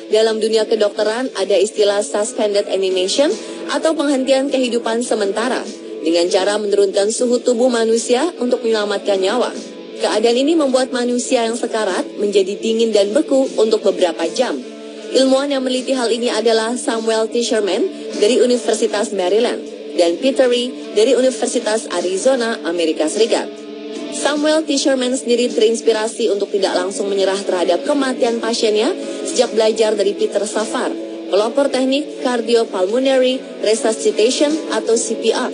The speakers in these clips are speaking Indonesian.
Dalam dunia kedokteran ada istilah suspended animation atau penghentian kehidupan sementara dengan cara menurunkan suhu tubuh manusia untuk menyelamatkan nyawa. Keadaan ini membuat manusia yang sekarat menjadi dingin dan beku untuk beberapa jam. Ilmuwan yang meneliti hal ini adalah Samuel T. Sherman dari Universitas Maryland dan Peter Ree dari Universitas Arizona, Amerika Serikat. Samuel T. Sherman sendiri terinspirasi untuk tidak langsung menyerah terhadap kematian pasiennya sejak belajar dari Peter Safar, pelopor teknik cardiopulmonary resuscitation atau CPR.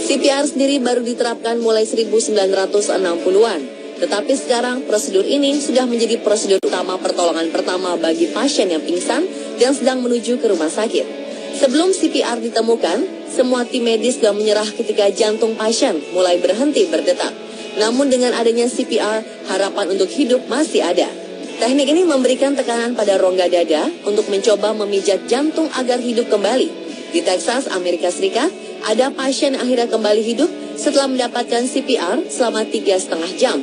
CPR sendiri baru diterapkan mulai 1960-an, tetapi sekarang prosedur ini sudah menjadi prosedur utama pertolongan pertama bagi pasien yang pingsan dan sedang menuju ke rumah sakit. Sebelum CPR ditemukan, semua tim medis sudah menyerah ketika jantung pasien mulai berhenti berdetak. Namun dengan adanya CPR, harapan untuk hidup masih ada. Teknik ini memberikan tekanan pada rongga dada untuk mencoba memijat jantung agar hidup kembali. Di Texas, Amerika Serikat, ada pasien yang akhirnya kembali hidup setelah mendapatkan CPR selama 3,5 jam.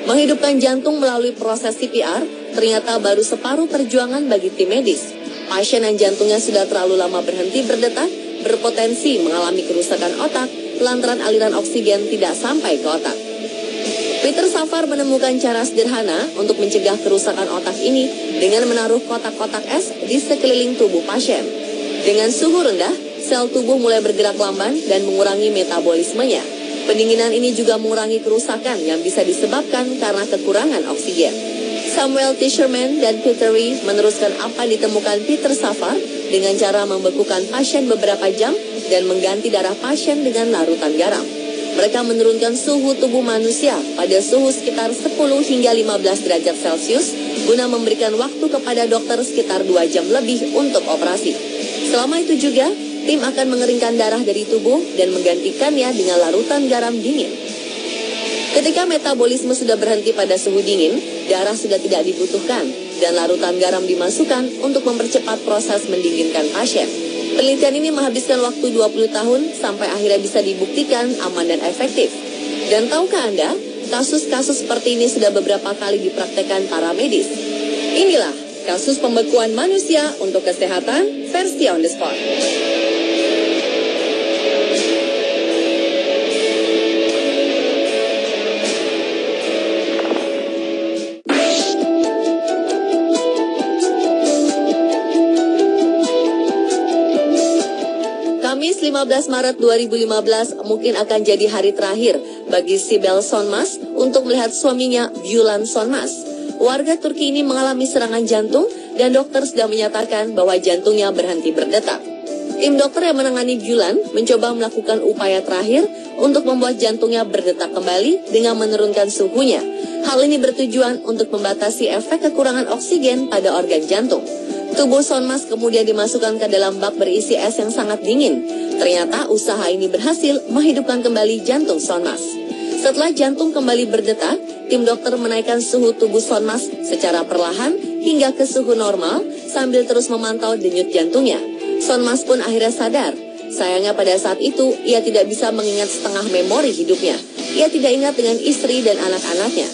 Menghidupkan jantung melalui proses CPR ternyata baru separuh perjuangan bagi tim medis. Pasien yang jantungnya sudah terlalu lama berhenti berdetak berpotensi mengalami kerusakan otak lantaran aliran oksigen tidak sampai ke otak. Peter Safar menemukan cara sederhana untuk mencegah kerusakan otak ini dengan menaruh kotak-kotak es di sekeliling tubuh pasien. Dengan suhu rendah, sel tubuh mulai bergerak lamban dan mengurangi metabolismenya. Pendinginan ini juga mengurangi kerusakan yang bisa disebabkan karena kekurangan oksigen. Samuel T. Sherman dan Peter Ree meneruskan apa ditemukan Peter Safar dengan cara membekukan pasien beberapa jam dan mengganti darah pasien dengan larutan garam. Mereka menurunkan suhu tubuh manusia pada suhu sekitar 10 hingga 15 derajat Celcius guna memberikan waktu kepada dokter sekitar 2 jam lebih untuk operasi. Selama itu juga, tim akan mengeringkan darah dari tubuh dan menggantikannya dengan larutan garam dingin. Ketika metabolisme sudah berhenti pada suhu dingin, darah sudah tidak dibutuhkan dan larutan garam dimasukkan untuk mempercepat proses mendinginkan pasien. Penelitian ini menghabiskan waktu 20 tahun sampai akhirnya bisa dibuktikan aman dan efektif. Dan tahukah Anda, kasus-kasus seperti ini sudah beberapa kali dipraktekkan para medis. Inilah kasus pembekuan manusia untuk kesehatan versi on the spot. Kamis 15 Maret 2015 mungkin akan jadi hari terakhir bagi Sibel Sonmaz untuk melihat suaminya Gülen Sonmaz. Warga Turki ini mengalami serangan jantung dan dokter sudah menyatakan bahwa jantungnya berhenti berdetak. Tim dokter yang menangani Gülen mencoba melakukan upaya terakhir untuk membuat jantungnya berdetak kembali dengan menurunkan suhunya. Hal ini bertujuan untuk membatasi efek kekurangan oksigen pada organ jantung. Tubuh Sonmaz kemudian dimasukkan ke dalam bak berisi es yang sangat dingin. Ternyata usaha ini berhasil menghidupkan kembali jantung Sonmaz. Setelah jantung kembali berdetak, tim dokter menaikkan suhu tubuh Sonmaz secara perlahan hingga ke suhu normal sambil terus memantau denyut jantungnya. Sonmaz pun akhirnya sadar. Sayangnya pada saat itu, ia tidak bisa mengingat setengah memori hidupnya. Ia tidak ingat dengan istri dan anak-anaknya.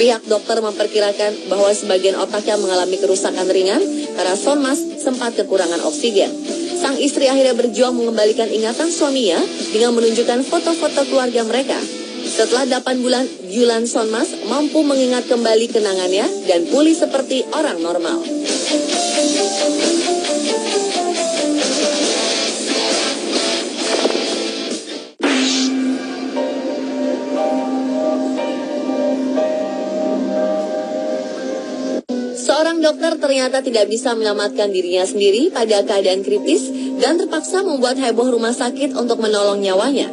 Pihak dokter memperkirakan bahwa sebagian otaknya mengalami kerusakan ringan karena Sonmaz sempat kekurangan oksigen. Sang istri akhirnya berjuang mengembalikan ingatan suaminya dengan menunjukkan foto-foto keluarga mereka. Setelah 8 bulan, Gülen Sonmaz mampu mengingat kembali kenangannya dan pulih seperti orang normal. Seorang dokter ternyata tidak bisa menyelamatkan dirinya sendiri pada keadaan kritis dan terpaksa membuat heboh rumah sakit untuk menolong nyawanya.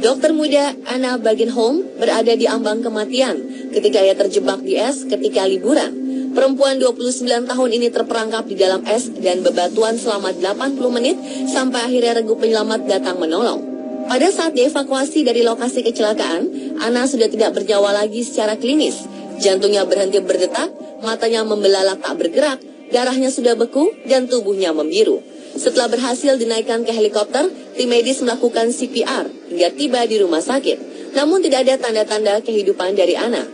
Dokter muda Anna Bagenholm berada di ambang kematian ketika ia terjebak di es ketika liburan. Perempuan 29 tahun ini terperangkap di dalam es dan bebatuan selama 80 menit sampai akhirnya regu penyelamat datang menolong. Pada saat dievakuasi dari lokasi kecelakaan, Anna sudah tidak bernyawa lagi secara klinis. Jantungnya berhenti berdetak, matanya membelalak tak bergerak, darahnya sudah beku, dan tubuhnya membiru. Setelah berhasil dinaikkan ke helikopter, tim medis melakukan CPR hingga tiba di rumah sakit. Namun tidak ada tanda-tanda kehidupan dari Anna.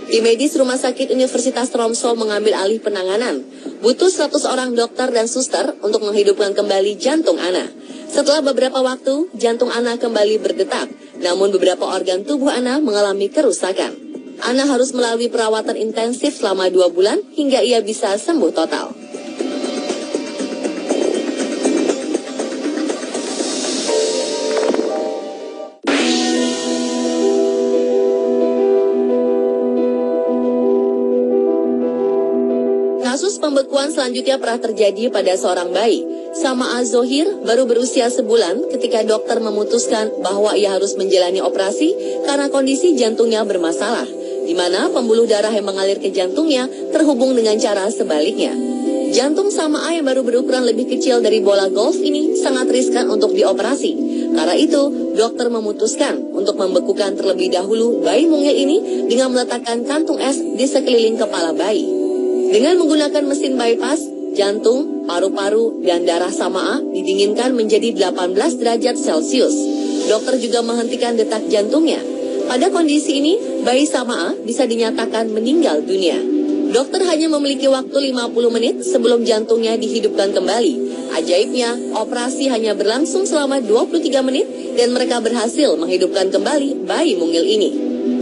Tim medis Rumah Sakit Universitas Tromsø mengambil alih penanganan. Butuh 100 orang dokter dan suster untuk menghidupkan kembali jantung Ana. Setelah beberapa waktu, jantung Ana kembali berdetak. Namun beberapa organ tubuh Ana mengalami kerusakan. Ana harus melalui perawatan intensif selama 2 bulan hingga ia bisa sembuh total. Kasus pembekuan selanjutnya pernah terjadi pada seorang bayi. Sama Zohir baru berusia sebulan ketika dokter memutuskan bahwa ia harus menjalani operasi karena kondisi jantungnya bermasalah, di mana pembuluh darah yang mengalir ke jantungnya terhubung dengan cara sebaliknya. Jantung Sama yang baru berukuran lebih kecil dari bola golf ini sangat riskan untuk dioperasi. Karena itu, dokter memutuskan untuk membekukan terlebih dahulu bayi mungil ini dengan meletakkan kantung es di sekeliling kepala bayi. Dengan menggunakan mesin bypass, jantung, paru-paru, dan darah Sama didinginkan menjadi 18 derajat Celcius. Dokter juga menghentikan detak jantungnya. Pada kondisi ini, bayi Sama bisa dinyatakan meninggal dunia. Dokter hanya memiliki waktu 50 menit sebelum jantungnya dihidupkan kembali. Ajaibnya, operasi hanya berlangsung selama 23 menit dan mereka berhasil menghidupkan kembali bayi mungil ini.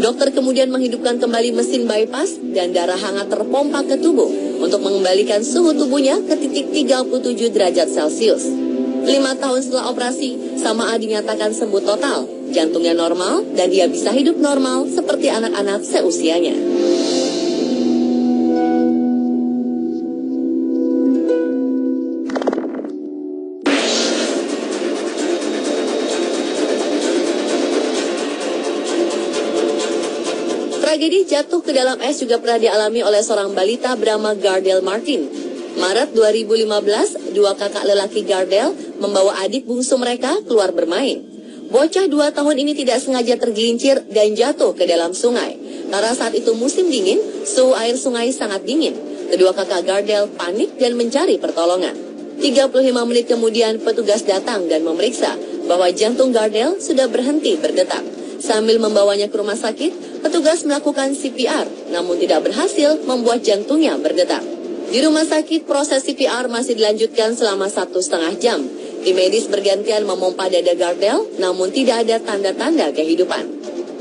Dokter kemudian menghidupkan kembali mesin bypass dan darah hangat terpompa ke tubuh untuk mengembalikan suhu tubuhnya ke titik 37 derajat Celcius. 5 tahun setelah operasi, Sama dinyatakan sembuh total, jantungnya normal dan ia bisa hidup normal seperti anak-anak seusianya. Tragedi jatuh ke dalam es juga pernah dialami oleh seorang balita bernama Gardel Martin. Maret 2015, 2 kakak lelaki Gardel membawa adik bungsu mereka keluar bermain. Bocah 2 tahun ini tidak sengaja tergelincir dan jatuh ke dalam sungai. Karena saat itu musim dingin, suhu air sungai sangat dingin. Kedua kakak Gardel panik dan mencari pertolongan. 35 menit kemudian petugas datang dan memeriksa bahwa jantung Gardel sudah berhenti berdetak. Sambil membawanya ke rumah sakit, petugas melakukan CPR, namun tidak berhasil membuat jantungnya berdetak. Di rumah sakit, proses CPR masih dilanjutkan selama 1,5 jam. Tim medis bergantian memompa dada Gardel, namun tidak ada tanda-tanda kehidupan.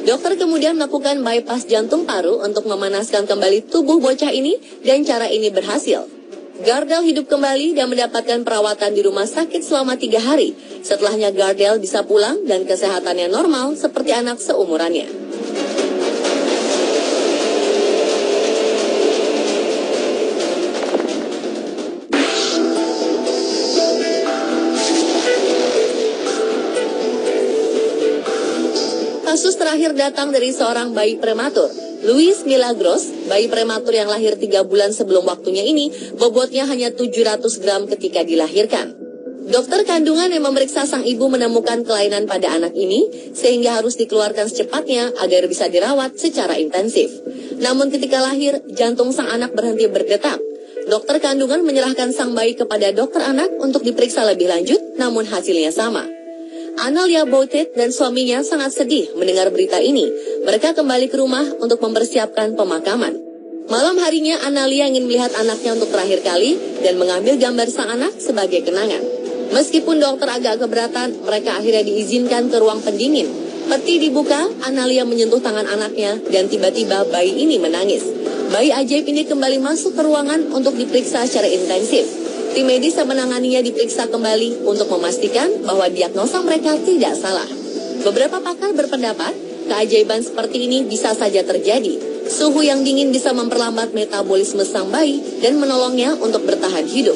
Dokter kemudian melakukan bypass jantung paru untuk memanaskan kembali tubuh bocah ini, dan cara ini berhasil. Gardel hidup kembali dan mendapatkan perawatan di rumah sakit selama 3 hari. Setelahnya Gardel bisa pulang dan kesehatannya normal seperti anak seumurannya. Kasus terakhir datang dari seorang bayi prematur. Luis Milagros, bayi prematur yang lahir 3 bulan sebelum waktunya ini, bobotnya hanya 700 gram ketika dilahirkan. Dokter kandungan yang memeriksa sang ibu menemukan kelainan pada anak ini, sehingga harus dikeluarkan secepatnya agar bisa dirawat secara intensif. Namun ketika lahir, jantung sang anak berhenti berdetak. Dokter kandungan menyerahkan sang bayi kepada dokter anak untuk diperiksa lebih lanjut, namun hasilnya sama. Analia Boutet dan suaminya sangat sedih mendengar berita ini. Mereka kembali ke rumah untuk mempersiapkan pemakaman. Malam harinya Analia ingin melihat anaknya untuk terakhir kali dan mengambil gambar sang anak sebagai kenangan. Meskipun dokter agak keberatan, mereka akhirnya diizinkan ke ruang pendingin. Peti dibuka, Analia menyentuh tangan anaknya dan tiba-tiba bayi ini menangis. Bayi ajaib ini kembali masuk ke ruangan untuk diperiksa secara intensif. Tim medis yang menanganinya diperiksa kembali untuk memastikan bahwa diagnosa mereka tidak salah. Beberapa pakar berpendapat, keajaiban seperti ini bisa saja terjadi. Suhu yang dingin bisa memperlambat metabolisme sang bayi dan menolongnya untuk bertahan hidup.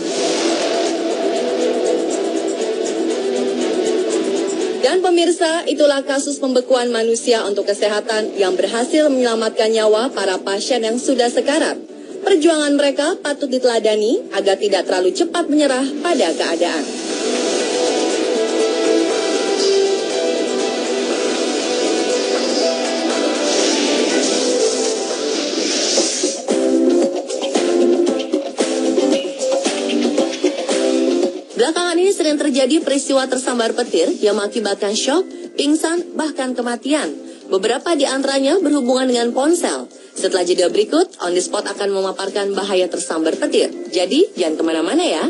Dan pemirsa, itulah kasus pembekuan manusia untuk kesehatan yang berhasil menyelamatkan nyawa para pasien yang sudah sekarat. Perjuangan mereka patut diteladani agar tidak terlalu cepat menyerah pada keadaan. Belakangan ini sering terjadi peristiwa tersambar petir yang mengakibatkan syok, pingsan, bahkan kematian. Beberapa di antaranya berhubungan dengan ponsel. Setelah jeda berikut, On The Spot akan memaparkan bahaya tersambar petir. Jadi, jangan kemana-mana ya.